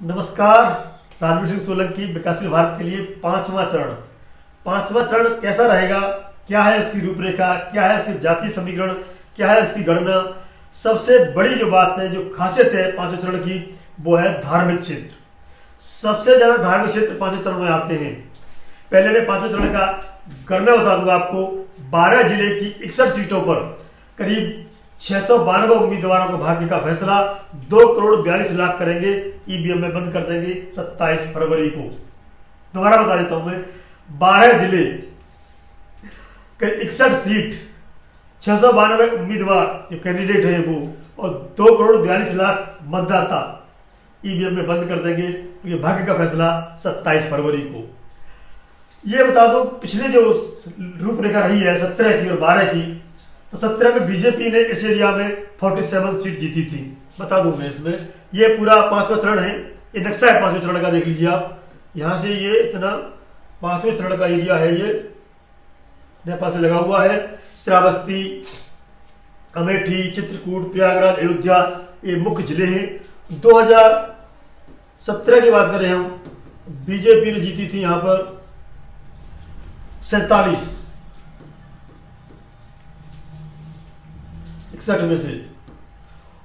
नमस्कार। राजवीर सिंह सोलंकी विकासशील भारत के लिए पांचवा चरण कैसा रहेगा, क्या है उसकी रूपरेखा, क्या है उसकी जातीय समीकरण, क्या है उसकी गणना। सबसे बड़ी जो बात है, जो खासियत है पांचवें चरण की, वो है धार्मिक क्षेत्र। सबसे ज्यादा धार्मिक क्षेत्र पांचवें चरण में आते हैं। पहले मैं पांचवें चरण का गणना बता दूंगा आपको। 12 जिले की 61 सीटों पर करीब 692 उम्मीदवारों को भाग्य का फैसला 2,42,00,000 करेंगे, ईवीएम में बंद कर देंगे 27 फरवरी को। दोबारा बता देता हूं मैं, 12 जिले, 61 सीट, 692 उम्मीदवार जो कैंडिडेट है वो, और 2,42,00,000 मतदाता ईवीएम में बंद कर देंगे। तो ये भाग्य का फैसला 27 फरवरी को। ये बता दो, पिछले जो रूपरेखा रही है 17 की और 12 की, तो 17 में बीजेपी ने इस एरिया में 47 सीट जीती थी। बता दूं मैं इसमें, ये पूरा पांचवा चरण है, ये नक्शा है पांचवें चरण का, देख लीजिए आप। यहां से ये इतना पांचवें चरण का एरिया है, ये नेपाल से लगा हुआ है। श्रावस्ती, अमेठी, चित्रकूट, प्रयागराज, अयोध्या, ये मुख्य जिले हैं। 2017 की बात करें हम, बीजेपी ने जीती थी यहां पर 47 61 में से।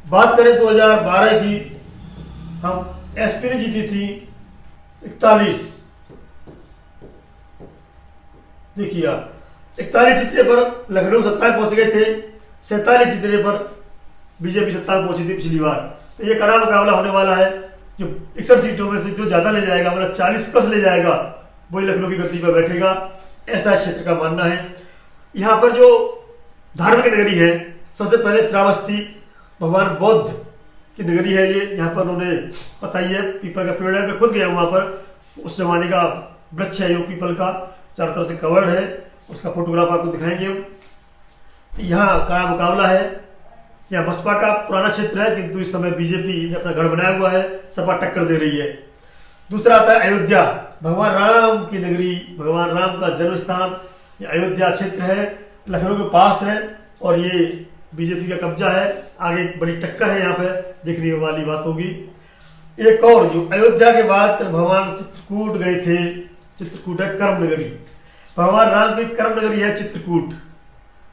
बात करें 2012 की, हम एसपी ने जीती थी 41। देखिए आप, 41 जीतने पर लखनऊ सत्ता में पहुंच गए थे, 47 जीतने पर बीजेपी सत्ता में पहुंची थी पिछली बार। तो ये कड़ा मुकाबला होने वाला है। जो 61 सीटों में से जो ज्यादा ले जाएगा, मतलब 40 प्लस ले जाएगा, वही लखनऊ की गद्दी पर बैठेगा, ऐसा क्षेत्र का मानना है। यहां पर जो धार्मिक नगरी है, सबसे पहले श्रावस्ती भगवान बौद्ध की नगरी है ये। यहाँ पर उन्होंने, पता ही है, पीपल का पेड़ है, मैं खुद गया वहां पर। उस जमाने का वृक्ष है, यो पीपल का, चारों तरफ से कवर्ड है। उसका फोटोग्राफ आपको दिखाएंगे हम। यहाँ कड़ा मुकाबला है। यहाँ बसपा का पुराना क्षेत्र है, किंतु इस समय बीजेपी ने अपना गढ़ बनाया हुआ है, सपा टक्कर दे रही है। दूसरा आता है अयोध्या, भगवान राम की नगरी, भगवान राम का जन्म स्थान। ये अयोध्या क्षेत्र है, लखनऊ के पास है, और ये बीजेपी का कब्जा है। आगे बड़ी टक्कर है, यहाँ पे देखने वाली बात होगी। एक और, जो अयोध्या के बाद भगवान चित्रकूट गए थे, चित्रकूट है कर्म नगरी, भगवान राम की कर्म नगरी है चित्रकूट।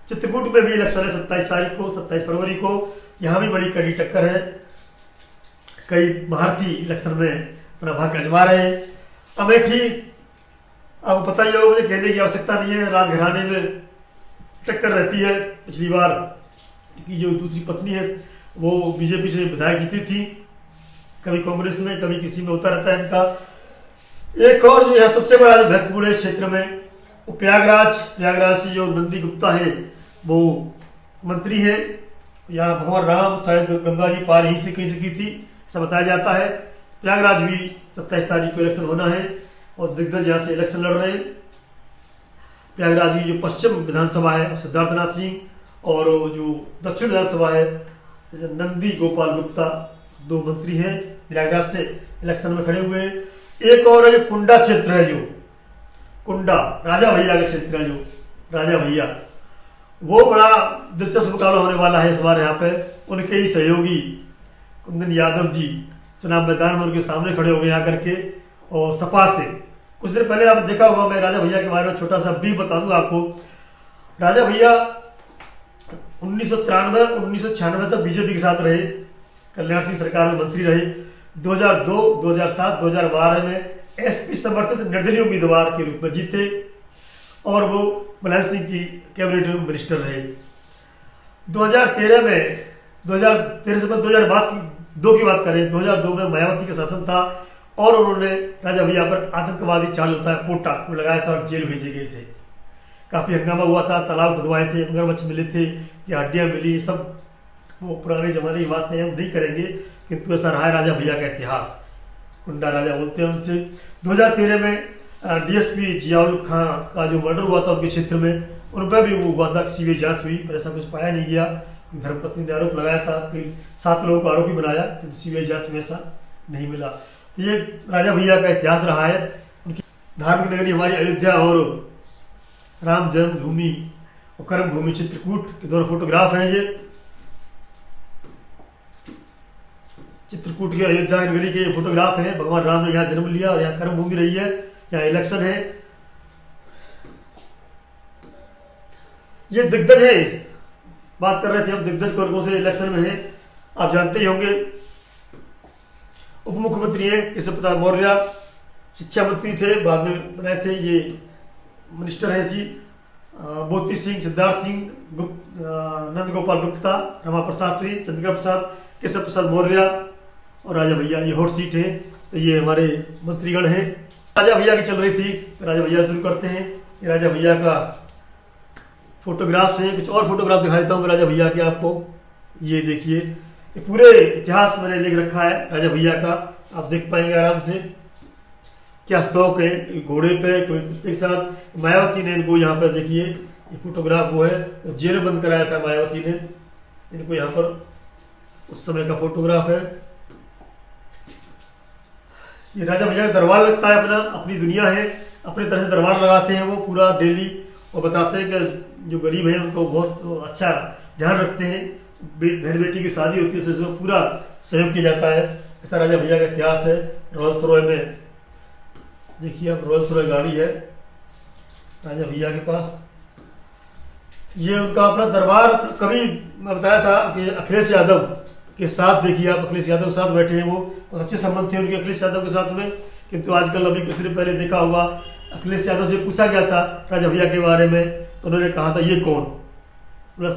चित्रकूट में भी इलेक्शन है 27 तारीख को, 27 फरवरी को। यहां भी बड़ी कड़ी टक्कर है, कई महारथी इलेक्शन में अपना भाग्य आजमा रहे हैं। अमेठी, आपको पता ही होगा, मुझे कहने की आवश्यकता नहीं है, राजघराने में टक्कर रहती है। पिछली बार की जो दूसरी पत्नी है वो बीजेपी से विधायक जीती थी, कभी कांग्रेस में कभी किसी में होता रहता है इनका। एक और जो है सबसे बड़ा जो महत्वपूर्ण है इस क्षेत्र में, वो प्रयागराज से जो नंदी गुप्ता है, वो मंत्री है। यहाँ भगवान राम शायद गंगा जी पार ही से कहीं से की थी, ऐसा बताया जाता है। प्रयागराज भी 27 तारीख को इलेक्शन होना है, और दिग्गज यहाँ से इलेक्शन लड़ रहे हैं। प्रयागराज की जो पश्चिम विधानसभा है सिद्धार्थनाथ सिंह, और जो दक्षिण विधानसभा है नंदी गोपाल गुप्ता, दो मंत्री हैं प्रयागराज से इलेक्शन में खड़े हुए हैं। एक और है जो कुंडा क्षेत्र है, जो कुंडा राजा भैया का क्षेत्र है, जो राजा भैया, वो बड़ा दिलचस्प मुकाबला होने वाला है इस बार। यहाँ पे उनके ही सहयोगी कुंदन यादव जी चुनाव मैदान में उनके सामने खड़े हो गए आकर के, और सपा से। कुछ देर पहले आपने देखा होगा, मैं राजा भैया के बारे में छोटा सा ब्रीफ बता दूं आपको। राजा भैया 1993-1996 तक बीजेपी के साथ रहे, कल्याण सिंह सरकार में मंत्री रहे। 2002, 2007, 2012 में एसपी समर्थित निर्दलीय उम्मीदवार के रूप में जीते, और वो मुलायम सिंह की कैबिनेट में मिनिस्टर रहे। 2013 में, 2013 से 2002 की बात करें, 2002 में मायावती का शासन था, और उन्होंने राजा भैया पर आतंकवादी चार्ज होता है पोटा को लगाया था, और जेल भेजे गए थे। काफी हंगामा हुआ था, तालाब खुदवाए थे, मगरमच्छ मिले थे, या हड्डियां मिली, सब वो पुराने जमाने की बातें हम नहीं करेंगे, किंतु ऐसा रहा है राजा भैया का इतिहास। कुंडा राजा बोलते हैं उनसे। 2013 में डीएसपी जियाउल खां का जो मर्डर हुआ था उनके क्षेत्र में, उन पर भी वो हुआ था, सीबीआई जांच हुई, पर ऐसा कुछ पाया नहीं गया। धर्मपत्नी ने आरोप लगाया था, फिर 7 लोगों को आरोपी बनाया, किंतु सीबीआई जांच में ऐसा नहीं मिला। ये राजा भैया का इतिहास रहा है। उनकी धार्मिक नगरी हमारी अयोध्या, और राम जन्मभूमि और कर्म भूमि चित्रकूट के दोनों फोटोग्राफ हैं ये। चित्रकूट के अयोध्या नगरी के फोटोग्राफ हैं। भगवान राम ने यहाँ जन्म लिया और यहाँ कर्म भूमि रही है, यहाँ इलेक्शन है। ये दिग्गज है, बात कर रहे थे हम दिग्गज कौन कौन से इलेक्शन में है, आप जानते ही होंगे। उप मुख्यमंत्री है केशव प्रसाद मौर्य, शिक्षा मंत्री थे, बाद में बनाए थे ये मिनिस्टर है जी मोती सिंह, सिद्धार्थ सिंह, नंद गोपाल गुप्ता, रमाप्रसाद शास्त्री, चंद्रिका प्रसाद, केशव प्रसाद मौर्य और राजा भैया। ये हॉट सीट है, तो ये हमारे मंत्रीगण हैं। राजा भैया की चल रही थी, तो राजा भैया शुरू करते हैं। ये राजा भैया का फोटोग्राफ्स हैं, कुछ और फोटोग्राफ दिखा देता हूँ राजा भैया के आपको। ये देखिए, ये पूरे इतिहास मैंने लिख रखा है राजा भैया का, आप देख पाएंगे आराम से। क्या शौक है, घोड़े पे कोई के साथ। मायावती ने इनको यहाँ पर देखिए, ये फोटोग्राफ वो है, जेल बंद कराया था मायावती ने इनको, यहाँ पर उस समय का फोटोग्राफ है। ये राजा भैया का दरबार लगता है अपना, अपनी दुनिया है, अपने तरह से दरबार लगाते हैं वो पूरा डेली, और बताते हैं कि जो गरीब हैं उनको बहुत अच्छा ध्यान रखते हैं। बहन बेटी की शादी होती है तो पूरा सहयोग किया जाता है। ऐसा राजा भैया का इतिहास है। रोल्स रॉय में देखिए, अब रोल्स रॉय गाड़ी है राजा भैया के पास। ये उनका अपना दरबार। कभी मैं बताया था कि अखिलेश यादव के साथ, देखिए आप अखिलेश यादव के साथ बैठे हैं, वो बहुत अच्छे संबंध थे उनके अखिलेश यादव के साथ में। किंतु आजकल अभी कुछ दिन पहले देखा होगा, अखिलेश यादव से पूछा गया था राजा भैया के बारे में, तो उन्होंने कहा था ये कौन, प्लस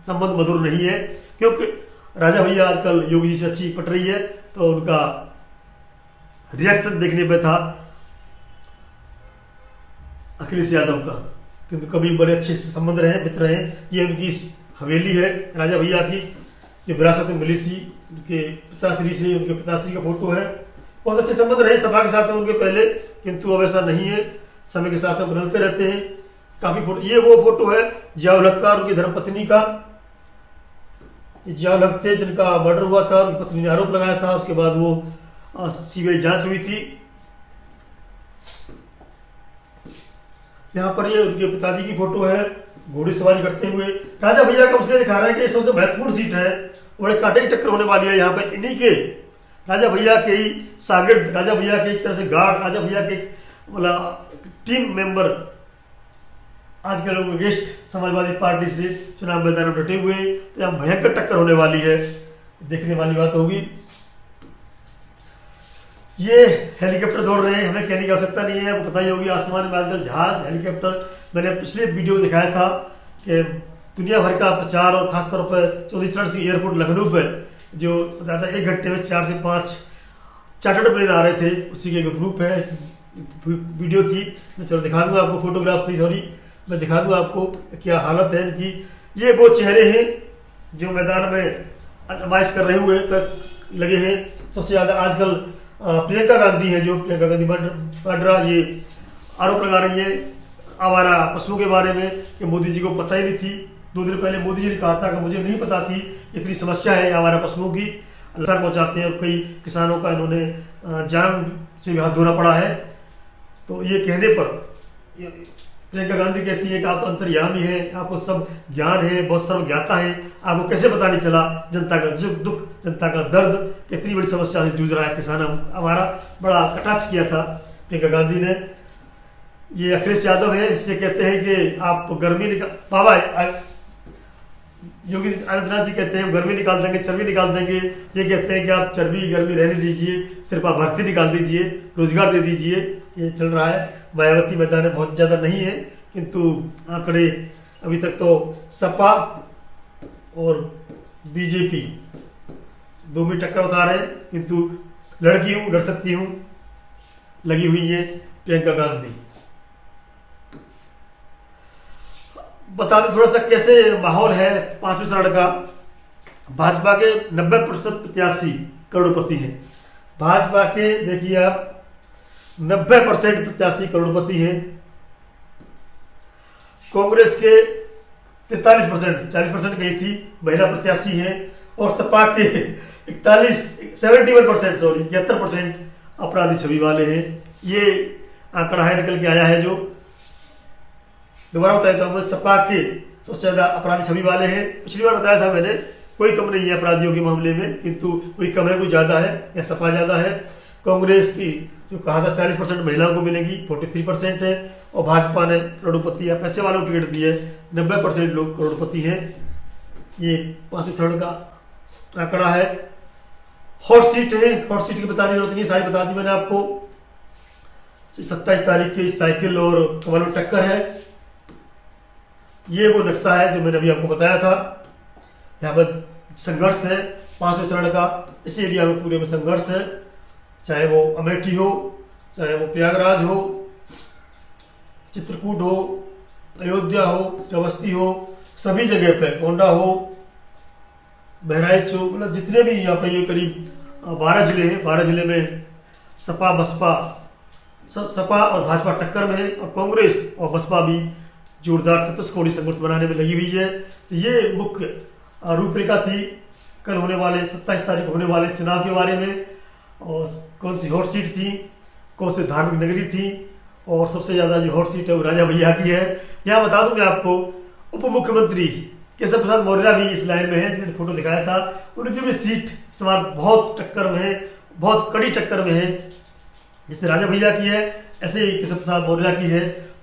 संबंध मधुर नहीं है, क्योंकि राजा भैया आजकल योगी जी से अच्छी पट रही है, तो उनका रिएक्शन देखने पे था अखिलेश यादव का। किंतु कभी बड़े अच्छे संबंध रहे, मित्र रहे। ये उनकी हवेली है राजा भैया की, जो विरासत में मिली थी उनके पिताश्री से। उनके पिताश्री का फोटो है। बहुत अच्छे संबंध रहे सभा के साथ में उनके पहले, किंतु अब ऐसा नहीं है, समय के साथ में बदलते रहते हैं। काफी फोटो, ये वो फोटो है जियाउल हक का, उनकी धर्मपत्नी का। जियाउल हक थे जिनका मर्डर हुआ था, उनकी पत्नी ने आरोप लगाया था, उसके बाद वो सीबीआई जांच हुई थी। यहाँ पर ये उनके पिताजी की फोटो है, घोड़ी सवारी करते हुए। राजा भैया का उसने दिखा रहा है कि सबसे महत्वपूर्ण सीट है, बड़े कांटे की टक्कर होने वाली है यहाँ पे। इन्हीं के राजा भैया के ही शागिर्द, राजा भैया के एक तरह से गार्ड, राजा भैया के मतलब टीम मेंबर आजकल गेस्ट समाजवादी पार्टी से चुनाव मैदान में डटे हुए, तो यहाँ भयंकर टक्कर होने वाली है, देखने वाली बात होगी। ये हेलीकॉप्टर दौड़ रहे हैं, हमें कहने की आवश्यकता नहीं है, आपको पता ही होगी आसमान में आजकल जहाज, हेलीकॉप्टर। मैंने पिछले वीडियो में दिखाया था कि दुनिया भर का प्रचार, और खासतौर पर चौधरी चरण सिंह एयरपोर्ट लखनऊ पर जो ज़्यादा 1 घंटे में 4 से 5 चार्टर्ड प्लेन आ रहे थे, उसी के ग्रुप है, वीडियो थी। मैं चलो दिखा दूंगा आपको, फोटोग्राफ थी सॉरी, मैं दिखा दूंगा आपको क्या हालत है इनकी। ये वो चेहरे हैं जो मैदान में आजमाइश कर रहे हुए लगे हैं। सबसे ज़्यादा आजकल प्रियंका गांधी है, जो प्रियंका गांधी वाड्रा, ये आरोप लगा रही है आवारा पशुओं के बारे में कि मोदी जी को पता ही नहीं थी। 2 दिन पहले मोदी जी ने कहा था कि मुझे नहीं पता थी इतनी समस्या है आवारा पशुओं की, नुकसान पहुंचाते हैं, और कई किसानों का इन्होंने जान से भी हाथ धोना पड़ा है। तो ये कहने पर प्रियंका गांधी कहती है कि आप तो अंतर्यामी हैं, आपको सब ज्ञान है, बहुत सर्व ज्ञाता है, आपको कैसे पता नहीं चला जनता का दुख, जनता का दर्द, कितनी बड़ी समस्या से जूझ रहा है किसान। हमारा बड़ा कटाक्ष किया था प्रियंका गांधी ने। ये अखिलेश यादव है, ये कहते हैं कि आप गर्मी निकाल, बाबा योगी आदित्यनाथ जी कहते हैं गर्मी निकाल देंगे, चर्बी निकाल देंगे। ये कहते हैं कि आप चर्बी गर्मी रहने दीजिए, सिर्फ आप भर्ती निकाल दीजिए, रोजगार दे दीजिए। ये चल रहा है। मायावती मैदान में बहुत ज़्यादा नहीं है, किंतु आंकड़े अभी तक तो सपा और बीजेपी 2 में टक्कर उतार रहे हैं, किंतु लड़की हूँ, लड़ सकती हूँ, लगी हुई है प्रियंका गांधी। बता दें थोड़ा सा कैसे माहौल है 5वें चरण का। भाजपा के 90% प्रत्याशी करोड़पति हैं। भाजपा के देखिए आप 90% प्रत्याशी करोड़पति हैं। कांग्रेस के 43%, 40% गई थी महिला प्रत्याशी हैं। और सपा के 71% अपराधी छवि वाले हैं। ये आंकड़ा है, निकल के आया है। जो दोबारा बताया था, सपा के सबसे ज्यादा अपराधी छवि वाले हैं। पिछली बार बताया था मैंने कोई कम नहीं है अपराधियों के मामले में, किंतु कोई कम है कोई ज्यादा है, या सपा ज्यादा है। कांग्रेस की जो कहा था 40% महिलाओं को मिलेगी 43% है, और भाजपा ने करोड़पति या पैसे वालों को टिकट दी है 90% लोग करोड़पति हैं। ये 5वें चरण का आंकड़ा है। हॉट सीट है, हॉट सीट की बताने की जरूरत नहीं, सारी बता दी मैंने आपको। 27 तारीख की साइकिल और कमल में टक्कर है। ये वो नक्शा है जो मैंने अभी आपको बताया था। यहाँ पर संघर्ष है 5वें चरण का, इस एरिया में पूरे में संघर्ष है, चाहे वो अमेठी हो, चाहे वो प्रयागराज हो, चित्रकूट हो, अयोध्या हो, श्रावस्ती हो, सभी जगह पे गोंडा हो, बहराइच हो, मतलब जितने भी यहाँ पे ये करीब 12 जिले हैं, 12 जिले में सपा बसपा सपा और भाजपा टक्कर में है, और कांग्रेस और बसपा भी जोरदार चतुष्कोणीय संघर्ष बनाने में लगी हुई है। तो ये मुख्य रूपरेखा थी कल होने वाले 27 तारीख होने वाले चुनाव के बारे में, और कौन सी हॉट सीट थी, कौन सी धार्मिक नगरी थी, और सबसे ज्यादा जो हॉट सीट है वो राजा भैया की है। यहाँ बता दूं मैं आपको, उप मुख्यमंत्री केशव प्रसाद मौर्य भी इस लाइन में है, मैंने फोटो दिखाया था, उनकी भी सीट इस बार बहुत टक्कर में है, बहुत कड़ी टक्कर में है। जिससे राजा भैया की है ऐसे ही केशव प्रसाद मौर्य की है।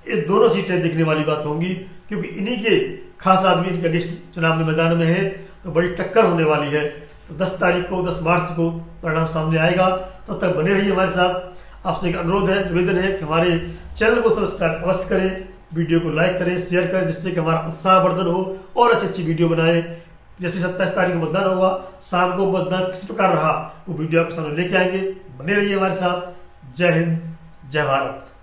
ये दोनों सीटें देखने वाली बात होंगी, क्योंकि इन्हीं के खास आदमी इनके अगेंस्ट चुनाव में मैदान में है, तो बड़ी टक्कर होने वाली है। तो 10 तारीख को 10 मार्च को परिणाम सामने आएगा। तब तक बने रहिए हमारे साथ। आपसे एक अनुरोध है, निवेदन है कि हमारे चैनल को सब्सक्राइब अवश्य करें, वीडियो को लाइक करें, शेयर करें, जिससे कि हमारा उत्साहवर्धन हो और अच्छी अच्छी वीडियो बनाए। जैसे 27 तारीख को मतदान होगा, शाम को मतदान किस प्रकार रहा वो वीडियो आपके सामने लेके आएंगे। बने रहिए हमारे साथ। जय हिंद, जय भारत।